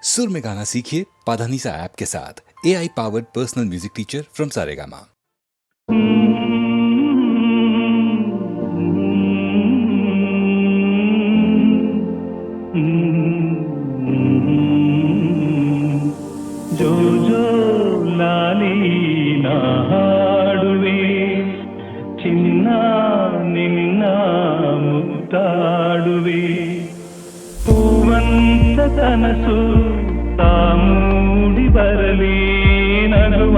सुर में गाना सीखिए पाधानीसा ऐप के साथ। AI powered personal music teacher from Saregama. जो जो लाली ना ಹಾಡುವೆ ಚಿನ್ನ ನಿನ್ನ ಮುತ್ತಾಡುವೆ ಹೂವಂತ ಕನಸು ತಾಮೂಡಿ ಬರಲಿ ನಗುವ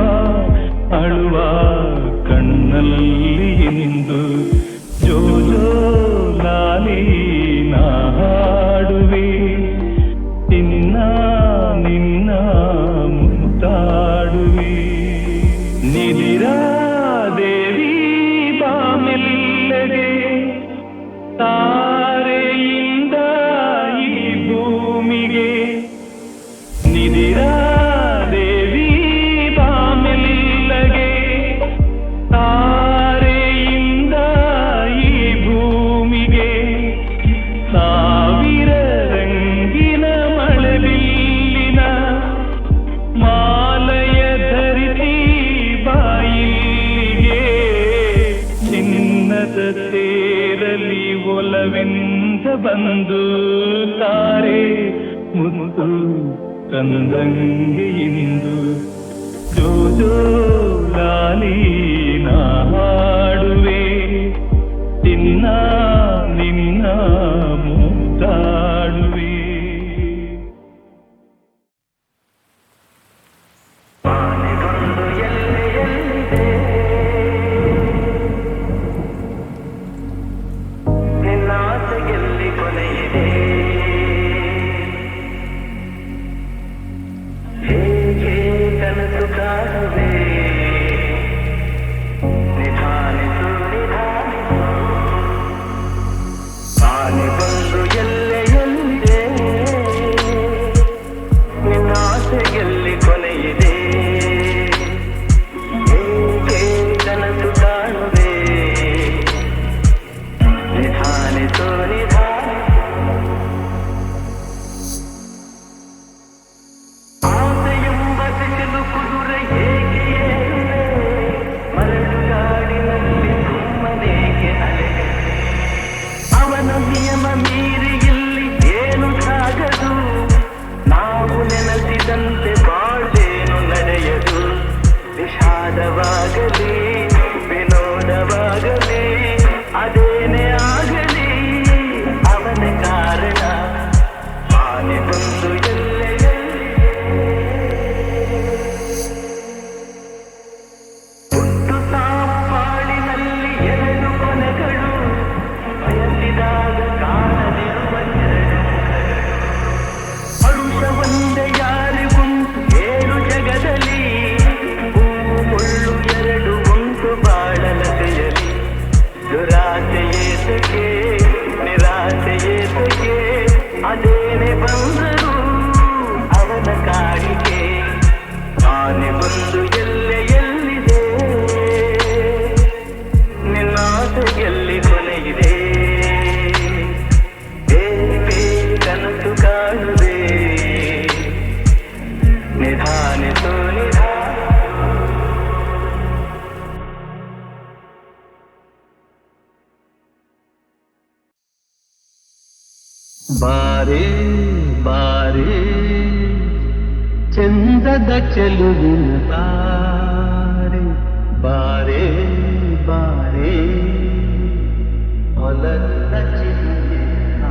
ಅಳುವ ಕಣ್ಣಲ್ಲಿ ನಿಂದು ಜೋ ಜೋ ಲಾಲಿ ನಾ ಹಾಡುವೆ ಚಿನ್ನ ನಿನ್ನ ಮುತ್ತಾಡುವೆ ನಿದಿರಾ ದೇವಿ ಬಾಮೆಲ್ಲಗೆ ತಾರೆಯಿಂದ ಈ ಭೂಮಿಗೆ ನಿದಿರಾ ದೇವಿ ಬಾಮೆಲ್ಲಗೆ ತಾರೆಯಿಂದ ಈ ಭೂಮಿಗೆ ಸಾವಿರ ರಂಗಿನ ಮಳೆಬಿಲ್ಲಿನ ಮಾಲಯ ಧರಿಸಿ ಬಾಯಿಗೆ ಚಿನ್ನದ ತೇರಲಿ ಒಲವೆಂದ ಬಂದು ತಾರೆ ಮುತ್ತು ತಂದಂಗೆ ಇಂದು ಜೋ ಜೋ ಲಾಲಿ ನಾ ಹಾಡುವೆ ಚಿನ್ನ ನಿನ್ನ ಮುತ್ತಾಡುವೆ ಬಾರೆ ಬಾರೆ ಚಂದದ ಚೆಲುವಿನ ತಾರೆ ಬಾರೆ ಬಾರೆ ಹೊಲದ ಚಿನ್ನ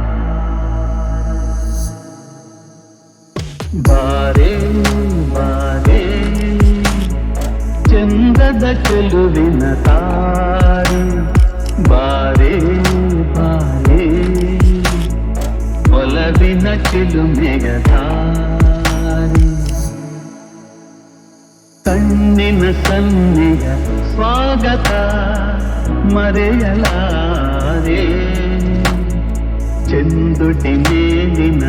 ಬಾರೆ ಬಾರೆ ಚಂದದ ಚೆಲುವಿನ ತಾರೆ ಬಾರೆ ಬಾರೆ ಒಲವಿನ ಚಿಲುಮೆಯ ಧಾರೆ ಕಣ್ಣಿನ ಸನ್ನೆಯ ಸ್ವಾಗತ ಮರೆಯಲಾರೆ ಚೆಂದುಟಿ ಮೇಲಿನ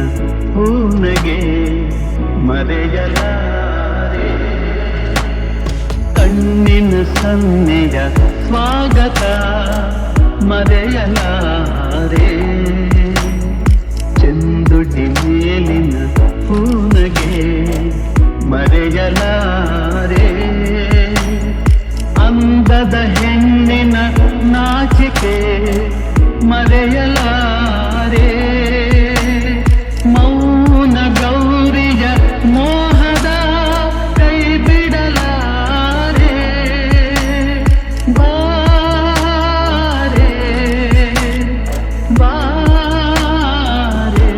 ಹೂನಗೆ ಮರೆಯಲಾರೆ ಕಣ್ಣಿನ ಸನ್ನೆಯ ಸ್ವಾಗತ ಮರೆಯಲಾರೆ ಚೆಂದುಟಿ ಮೇಲಿನ ಹೂನಗೆ ಮರೆಯಲಾರೆ ಅಂದದ ಹೆಣ್ಣಿನ ನಾಚಿಕೆ ಮರೆಯಲಾರೆ ಮೌನ ಗೌರಿಯ ಮೋಹದ ಕೈ ಬಿಡಲಾರೆ ಬಾರೆ ಬಾರೆ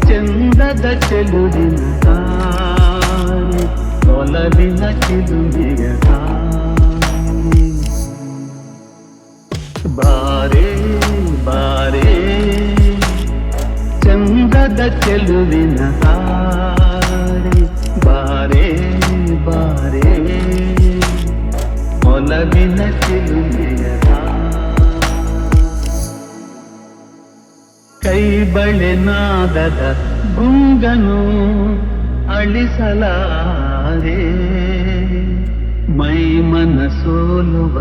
ಚಂದದ ಚೆಲುವಿನ ತಾರೆ ಒಲವಿನ ಚಿಲುಮೆಯ ತಾರೆ ಬಾರೆ ಬಾರೆ ಚಂದದ ಚೆಲುವಿನ ತಾರೆ ಬಾರೆ ಬಾರೆ ಒಲವಿನ ಚಿಲುಮೆಯ ಕೈ ಬಳೆ ನಾದದ ಗುಂಗನು ಅಳಿಸಲಾರೆ ಮೈ ಮನ ಸೋಲುವ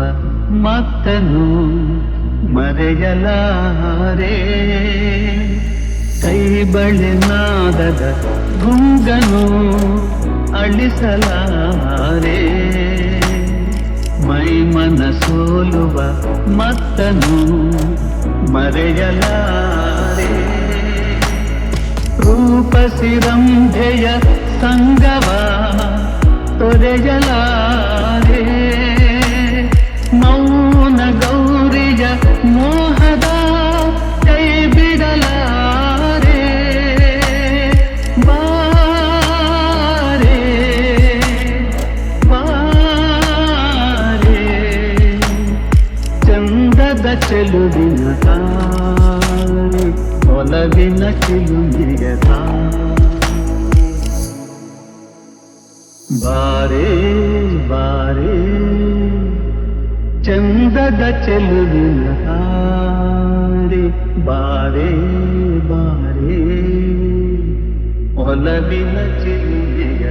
ಮತ್ತನು ಮರೆಯಲಾರೆ ಕೈ ಬಳೆ ನಾದದ ಗುಂಗನು ಅಳಿಸಲಾರೆ ಮೈ ಮನ ಸೋಲುವ ಮತ್ತನು ಮರೆಯಲಾರೆ ರೂಪಸಿರಂಧೆಯ ಸಂಗವ ತೊರೆಯಲಾರೆ ಮೌನ ಗೌರಿಯ ಮೋಹದ ಕೈ ಬಿಡಲಾರೆ ಬಾರೆ ಬಾರೆ ಚಂದದ ಚೆಲುವಿನ ತಾರೆ ಒಲವಿನ ಚಿಲುಮೆಯ ಬಾರೆ ಬಾರೆ ಚಂದದ ಚೆಲುವಿನ ತಾರೆ ಬಾರೆ ಬಾರೆ ಒಲವಿನ ಚಿಲುಮೆಯ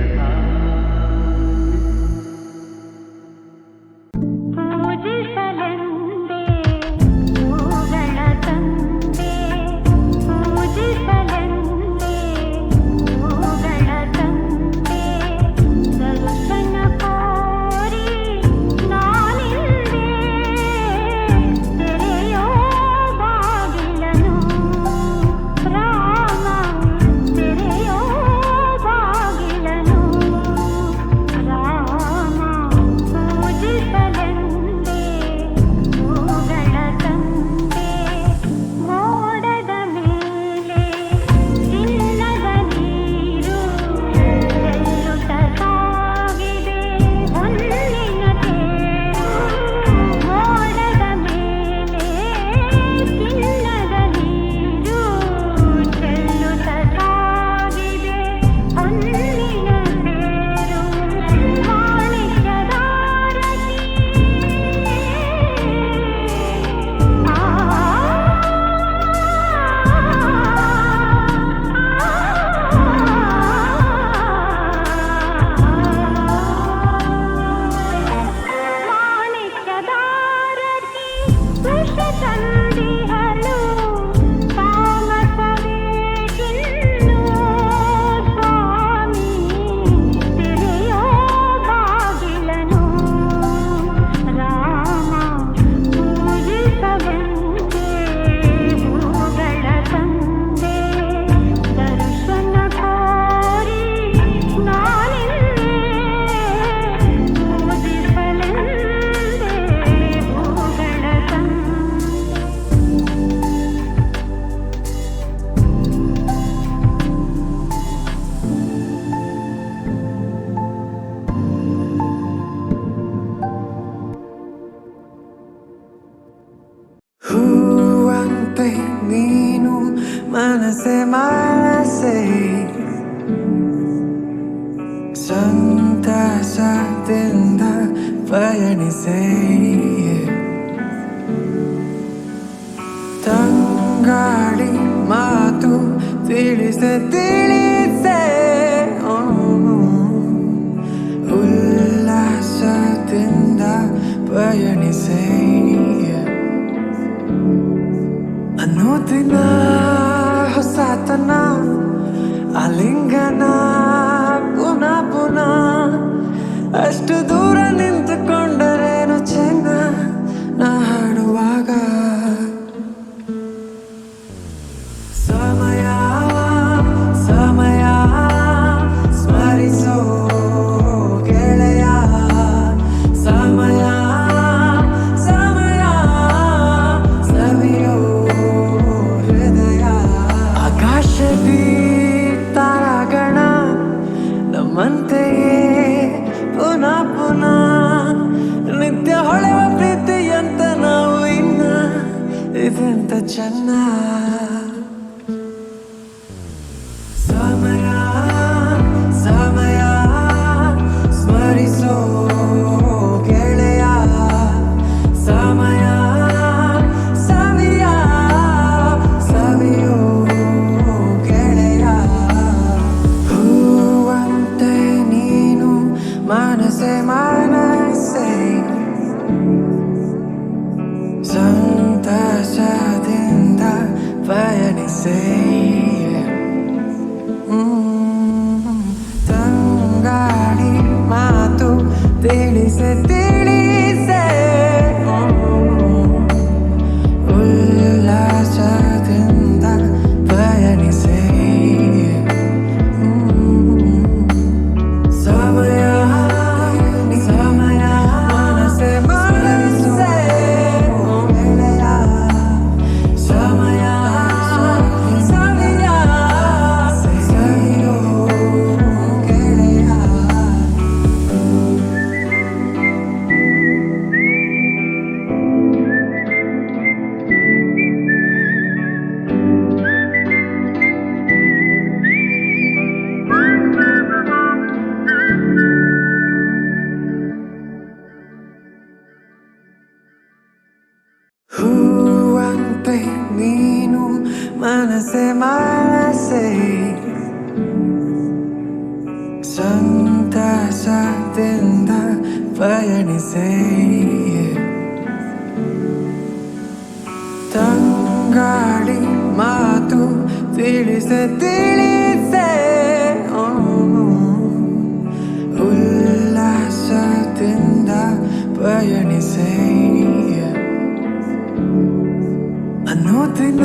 ಮನಸೆ ಮನಸೆ ಸಂತಸದಿಂದ ಪಯಣಿಸೆ ತಂಗಾಳಿ ಮಾತು ತಿಳಿಸೆ ತಿಳಿಸೆ ಉಲ್ಲಾಸದಿಂದ ಪಯಣಿಸೆ ಅನುದಿನ ಹೊಸತನ ಆಲಿಂಗನ ಪುನಃ ಚೆನ್ನ ಸಮಯ ಸಮಯ ಸ್ಮರಿಸೋ ಗೆಳೆಯ ಸಮಯ ಸವಿಯ ಸವಿಯೋ ಗೆಳೆಯ ಹೂವಂತೆ ನೀನು ಮನಸೆ ಮನಸ್ಸೆ ಸಂತಸದಿಂದ ಪಯಣಿಸೆ ತಂಗಾಳಿ ಮಾತು ತಿಳಿಸೆ ತಿಳಿಸೆ ಉಲ್ಲಾಸದಿಂದ ಪಯಣಿಸೆ ಸಮಯ ಸಮಯ ಮನಸೆ ಮನಸ್ಸೆ ಗೆಳೆಯ ಸಮಯ ಸವಿಯ ಸವಿಯೋ ಗೆಳೆಯ ಹೂವಂತೆ ನೀನು ಮನಸೆ ಮನಸೆ ಸಂತಸದಿಂದ ಪಯಣಿಸೆ ತಂಗಾಳಿ ಮಾತು ತಿಳಿಸೆ ತಿಳಿಸೆ ಉಲ್ಲಾಸದಿಂದ ಪಯಣಿಸೆ ಅನುದಿನ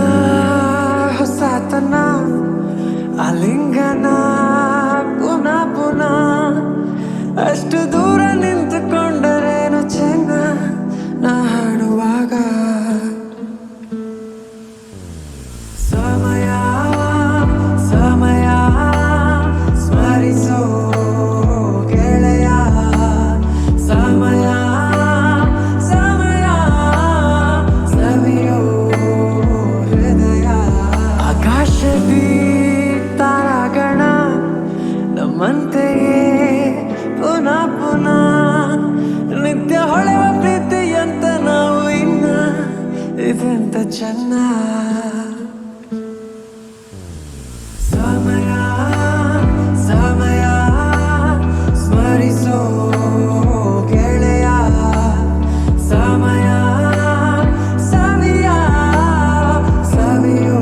ಹೊಸತನ ಆಲಿಂಗನ ಪುನಃ ಪುನಃ ಅಷ್ಟು ದೂರ ನಿಂತುಕೊಂಡರೇನು ಚೆನ್ನ ನಾ ಹಾಡುವಾಗ ಸಮಯ ಸಮಯ ಸ್ಮರಿಸೋ ಗೆಳೆಯ ಸಮಯ ಸಮಯ ಸವಿಯೋ ಹೃದಯ ಆಕಾಶದಿ ತಾರಾಗಣ ನಮ್ಮಂತೆಯೇ ಪುನಃ ಪುನಃ ನಿತ್ಯ ಹೊಳೆವ ಪ್ರೀತಿಯಂತ ನಾವು ಇನ್ನ ಇದೆಂತ ಚೆನ್ನ ಸಮಯ ಸಮಯ ಸ್ಮರಿಸೋ ಗೆಳೆಯ ಸಮಯ ಸವಿಯ ಸವಿಯೋ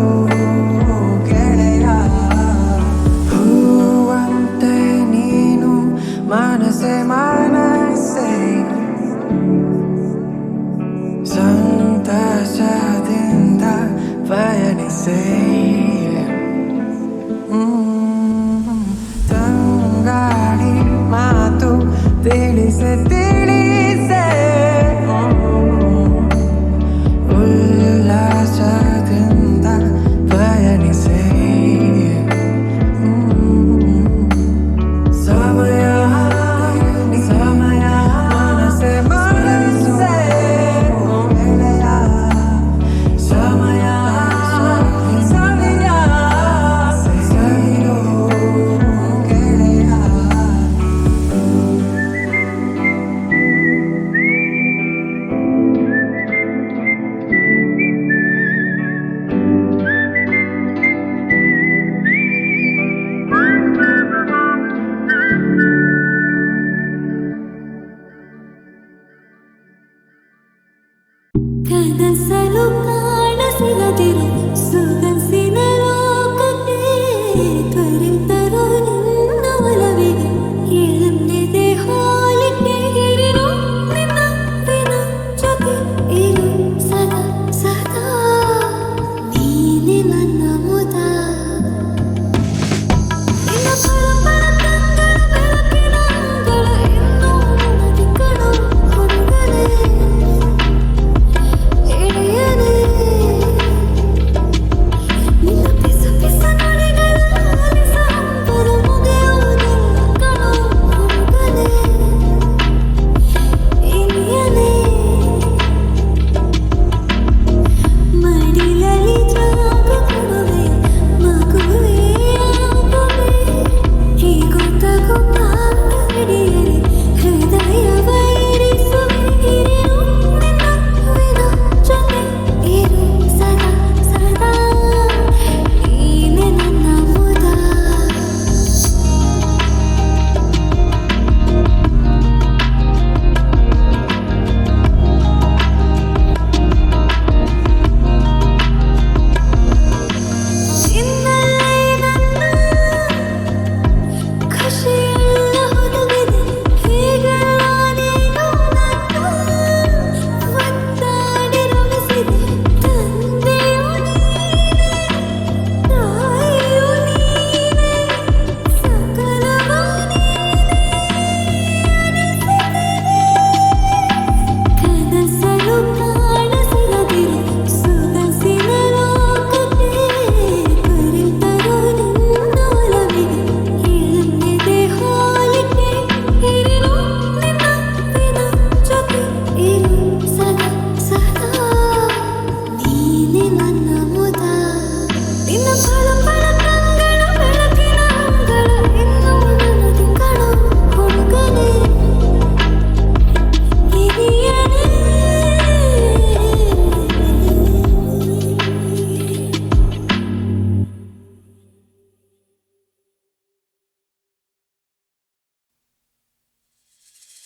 ಗೆಳೆಯ ಹೂವಂತೆ ನೀನು ಮನಸೆ ಮನಸ್ಸೆ ಸಂತಸದಿಂದ ಪಯಣಿಸೆ ತಂಗಾಳಿ ಮಾತು ತಿಳಿಸೆ ತಿಳಿಸೆ ಉಲ್ಲಾಸದಿಂದ ಪಯಣಿಸೆ ಸಮಯ ಸಮಯ ಮನಸೆ ಮನಸ್ಸೆ ಗೆಳೆಯ ಸಮಯ ಸವಿಯ ಸವಿಯೋ ಗೆಳೆಯ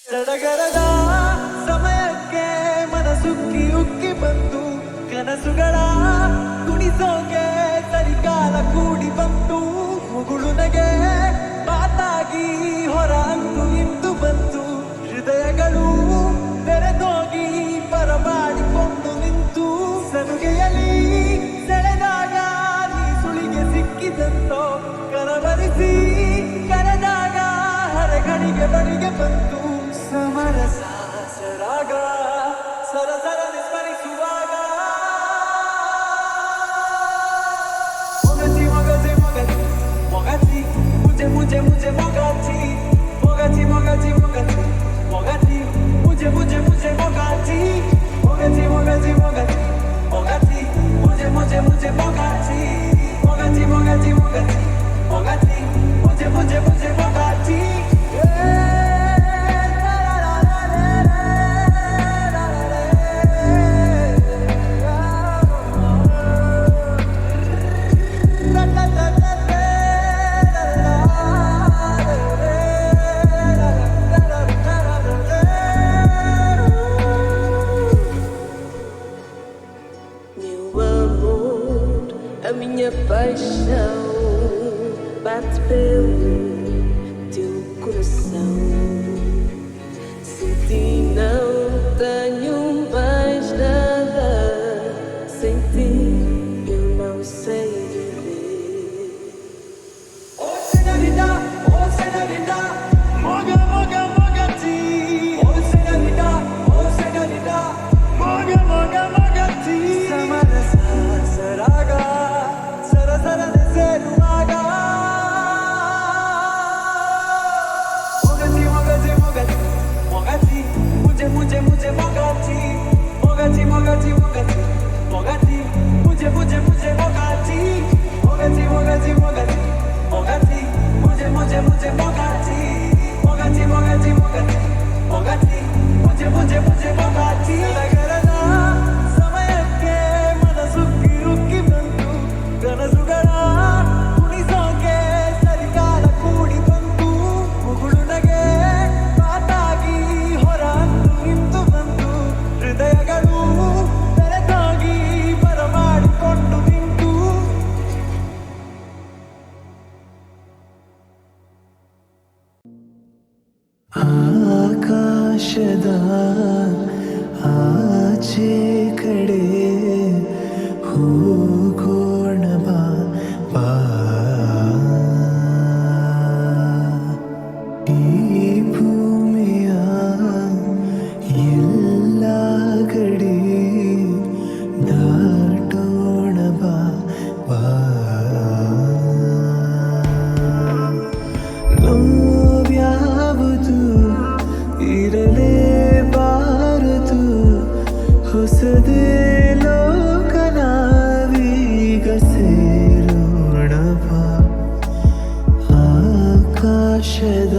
ಸಡಗರದ ಸಮಯಕ್ಕೆ ಮನಸುಕ್ಕಿ ಉಕ್ಕಿ ಬಂತು, ಕನಸುಗಳ ಕುಣಿಸೋಕೆ ಸರಿಕಾಲ ಕೂಡಿ ಬಂತು, ಮುಗುಳು ನಗೆ ಮಾತಾಗಿ ಹೊರ ಅಂದು ಇಂದು ಬಂತು, ಹೃದಯಗಳು ತೆರೆದೋಗಿ ಬರಮಾಡಿಕೊಂಡು ನಿಂತು, ಸನುಗೆಯಲ್ಲಿ ಸೆಳೆದಾಗ ನೀ ಸುಳಿಗೆ ಸಿಕ್ಕಿದಂತೋ, ಕರವರಿಸಿ ಕರೆದಾಗ ಹರಗಣಿಗೆ ಬಳಿಗೆ ಬಂತು, ಸಮರಸ ಸರಾಗ ಸರಸರ ಸ್ಮರಿಸುವಾಗ, ಮೊಗಚಿ ಮೊಗಚಿ ಮೊಗಚಿ ಮೊಗಚಿ ಮುಜೆ ಮುಜೆ ಮುಜೆ ಮೊಗಚಿ ಮೊಗಚಿ ಮೊಗಚಿ ಮೊಗಚಿ ಮೊಗಚಿ ಮುಜೆ ಮುಜೆ ಮುಜೆ ಮೊಗಚಿ ಮೊಗಚಿ ಮೊಗಚಿ ಮೊಗಚಿ ಮೊಗಚಿ ಮುಜೆ ಮುಜೆ ಮುಜೆ ಮೊಗಚಿ ಮೊಗಚಿ ಮೊಗಚಿ ಮೊಗಚಿ ಮೊಗಚಿ ಮುಜೆ ಮುಜೆ ಮುಜೆ ಮೊಗಚಿ. Meu amor, a minha paixão bate pelo teu coração. Sem ti não tenho mais nada, sem ti eu não sei viver. Oh señorita, moga moga mogati. Oh señorita, moga moga mogati. Samarasa saraga, sarasara seruaga. Mogati mogati mogati mogati, mujhe mujhe mujhe mogati. Mogati mogati mogati mogati, mujhe mujhe mujhe mogati. Mogati mogati mogati mogati, mujhe mujhe mujhe mogati. Mogati mogati mogati mogati, mujhe mujhe mujhe mogati. ಸಡಗರದ ಸಮಯಕ್ಕೆ ಮನಸುಕ್ಕಿ ಉಕ್ಕಿ ಬಂತು, ಕನಸುಗಳ ಕುಣಿಸೋಕೆ ಸರಿಕಾಲ ಕೂಡಿ ಬಂತು, ಮುಗುಳು ನಗೆ ಮಾತಾಗಿ ಹೊರ ಅಂದು ನಿಂತು ಬಂತು, ಹೃದಯಗಳು ತೆರೆದೋಗಿ ಬರಮಾಡಿಕೊಂಡು ನಿಂತು. ಆಕಾಶದ ಆಚೆ ಕಡೆ ಹೋಗೋಣ ಬಾ ಬಾ, ಈ ಭೂಮಿಯ ಎಲ್ಲ ಗಡಿ ದಾಟೋಣ ಬಾ ಬಾ, ನೋವ್ಯಾವುದು ಇರಲೇಬಾರದು, ಹೊಸದೇ ಲೋಕ ನಾವೀಗ ಸೇರೋಣ ಬಾ, ಆಕಾಶದ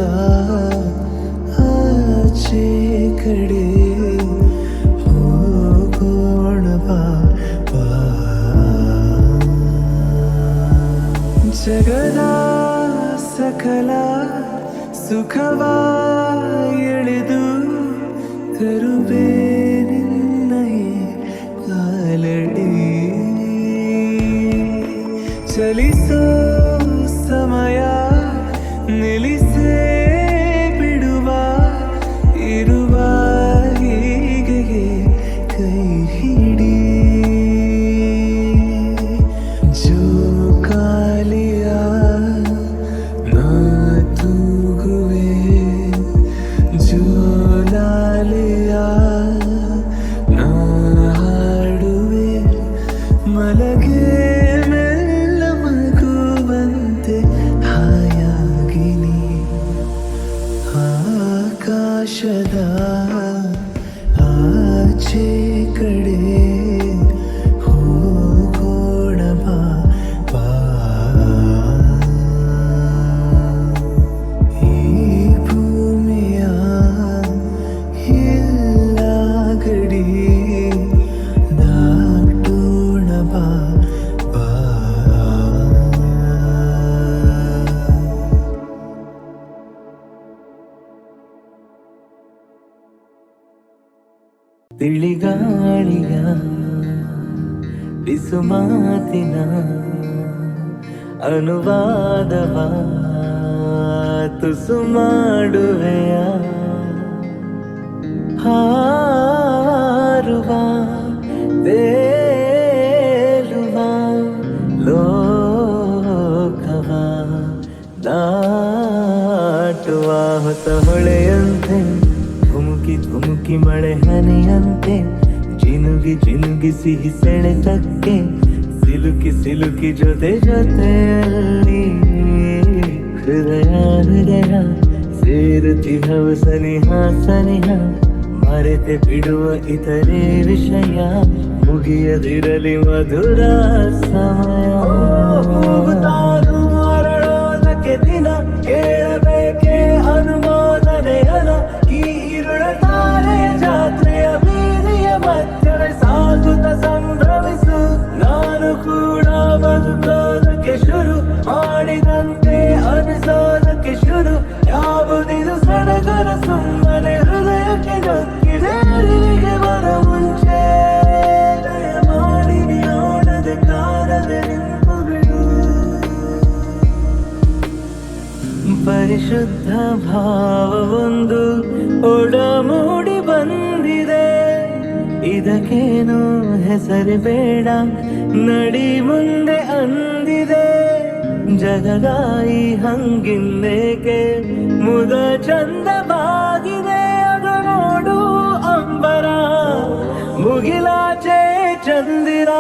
ಆಚೆ ಕಡೆ ಹೋಗೋಣ ಬಾ ಬಾ, ಜಗದ ಸಕಲ ಸುಖವ ಎಳೆದು ತರುವೆ ನಿನ್ನ ಕಾಲಡಿ, ಚಲಿಸೋ ಸಮಯ ನಿಲ್ಲಿಸೇ ಬಿಡುವ, ಇರುವ ಹೀಗೆ ಕೈ ಹಿಡಿ, ಜೋಕಾಲಿಯ ನಾ ತೂಗುವೆ, ಜೋಲಾಲಿಯ ನಾ ಹಾಡುವೆ, ಮಲಗೆ ಮೆಲ್ಲ ಮಗು ತಿಳಿಗಾಳಿಯ ಬಿಸು ಮಾತಿನ ಅನುವಾದವ ತುಸು ಮಾಡುವೆಯ ಹಾರುವ ತೇಲುವ ಲೋಕವ ದಾಟುವ ಹೊಸ ಹೊಳೆಯಂತೆ ಧುಮುಕಿ ಧುಮುಕಿ ಮಳೆ ಹನಿಯಂತೆ ಜಿನುಗಿ ಜಿನುಗಿ ಸಿಹಿ ಸೆಳೆತಕ್ಕೆ ಸಿಲುಕಿ ಸಿಲುಕಿ ಜೊತೆ ಜೊತೆಯಲ್ಲಿ ಹೃದಯ ಹೃದಯ ಸೇರುತ್ತಿಹವು ಸನಿಹ ಸನಿಹ ಮರೆತೆ ಬಿಡುವ ಇತರೆ ವಿಷಯ ಮುಗಿಯದಿರಲಿ ಮಧುರ ಸಮಯ ಅರಳೋದಕ್ಕೆ ದಿನ ಕೇಳಬೇಕೆ ಅನುಮೋದನೆಯನ ಈ ಇರುಳ ತಾರೆಯ ಜಾತ್ರೆಯ ಬೀದಿಯ ಮಧ್ಯೆ ಸಾಗುತ್ತ ಸಂಭ್ರಮಿಸು ನಾನು ಕೂಡ ಬದುಕೋದಕ್ಕೆ ಶುರು ಮಾಡಿದಂತೆ ಅನಿಸೋದಕ್ಕೆ ಶುರು ಯಾವುದಿದು ಸಡಗರ ಸುಮ್ಮನೆ ಹೃದಯಕ್ಕೆ ನೊಕ್ಕಿದೆ ಅರಿವಿಗೆ ಬರ ಮುಂಚೆ ದಯ ಮಾಡಿ ನೋಡದೆ ಕಾಣದೆ ನಿಂತು ಬಿಡು ಪರಿಶುದ್ಧ ಭಾವವೊಂದು ಒಡಮೂಡಿ ಬಂದಿದೆ ಇದಕ್ಕೇನು ಹೆಸರು ಬೇಡ ನಡಿ ಮುಂದೆ ಅಂದಿದೆ ಜಗದಾಯಿ ಹಂಗಿಂದೇಕೆ ಮುದ ಚಂದವಾಗಿದೆ ಅದು ನೋಡು ಅಂಬರ ಮುಗಿಲಾಚೆ ಚಂದಿರ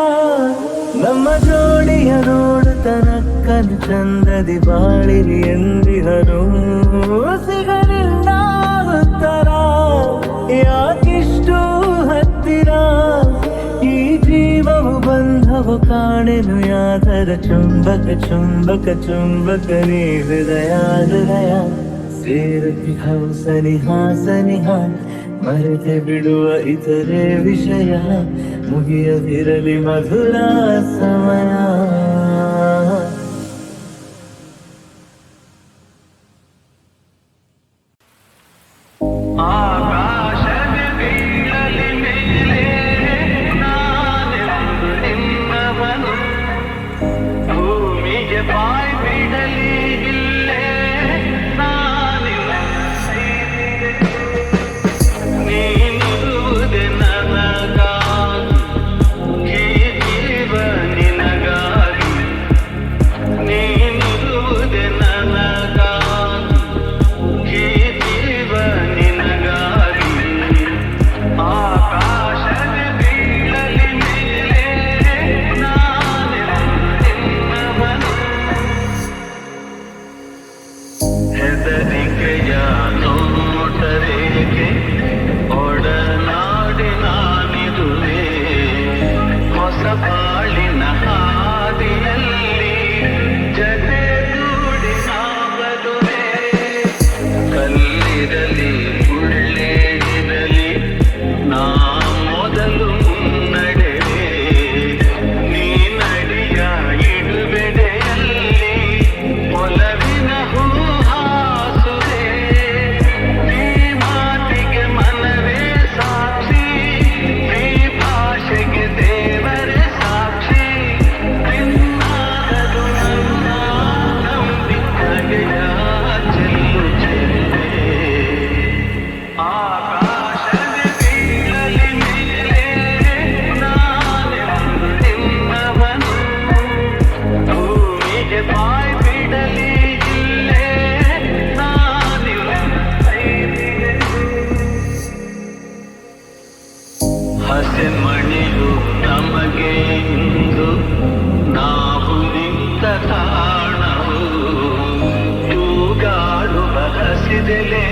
ನಮ್ಮ ಜೋಡಿಯ ನೋಡುತ್ತನಕ್ಕನು ಚಂದದಿ ಬಾಳಿರಿ ಎಂದಿಹನು ಸಿಗಲಿಲ್ಲ ಉತ್ತರ ಯಾಕಿಷ್ಟು ಹತ್ತಿರ ಈ ಜೀವವು ಬಂಧವು ಕಾಣೆನು ಯಾತರ ಚುಂಬಕ ಚುಂಬಕ ಚುಂಬಕ ನೀ ಹೃದಯ ಹೃದಯ ಸೇರುತ್ತಿಹವು ಸನಿಹ ಸನಿಹ ಮರೆತೆ ಬಿಡುವ ಇತರೆ ವಿಷಯ ಮುಗಿಯದಿರಲಿ ಮಧುರ ಸಮಯ ಮಣಿಯು ನಮಗೆ ಇಂದು ನಾವು ನಿಂತ ತಾಣವು ತೂಗಾಡುವ ಹಸಿದೆಲೆ